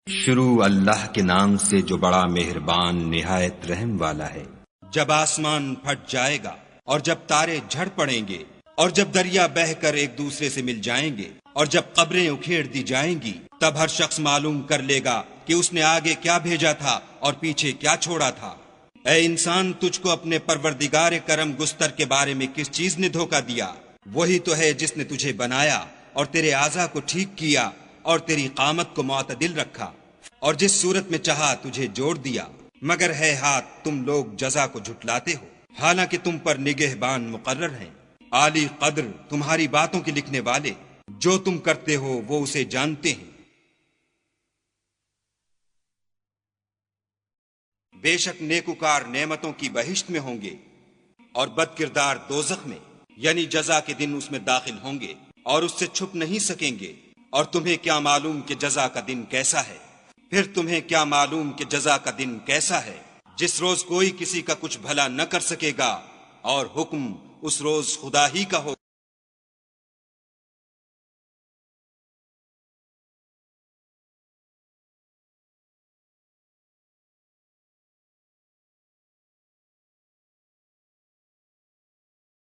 شروع اللہ کے نام سے جو بڑا مہربان نہایت رحم والا ہے۔ جب آسمان پھٹ جائے گا اور جب تارے جھڑ پڑیں گے اور جب دریا بہہ کر ایک دوسرے سے مل جائیں گے اور جب قبریں اکھیڑ دی جائیں گی، تب ہر شخص معلوم کر لے گا کہ اس نے آگے کیا بھیجا تھا اور پیچھے کیا چھوڑا تھا۔ اے انسان، تجھ کو اپنے پروردگار کرم گستر کے بارے میں کس چیز نے دھوکہ دیا؟ وہی تو ہے جس نے تجھے بنایا اور تیرے اعضاء کو ٹھیک کیا اور تیری قامت کو معتدل رکھا، اور جس صورت میں چاہا تجھے جوڑ دیا، مگر ہے ہاتھ تم لوگ جزا کو جھٹلاتے ہو، حالانکہ تم پر نگہبان مقرر ہیں، عالی قدر تمہاری باتوں کے لکھنے والے، جو تم کرتے ہو وہ اسے جانتے ہیں۔ بے شک نیکوکار نعمتوں کی بہشت میں ہوں گے اور بد کردار دوزخ میں، یعنی جزا کے دن اس میں داخل ہوں گے اور اس سے چھپ نہیں سکیں گے۔ اور تمہیں کیا معلوم کہ جزا کا دن کیسا ہے؟ پھر تمہیں کیا معلوم کہ جزا کا دن کیسا ہے، جس روز کوئی کسی کا کچھ بھلا نہ کر سکے گا اور حکم اس روز خدا ہی کا ہو۔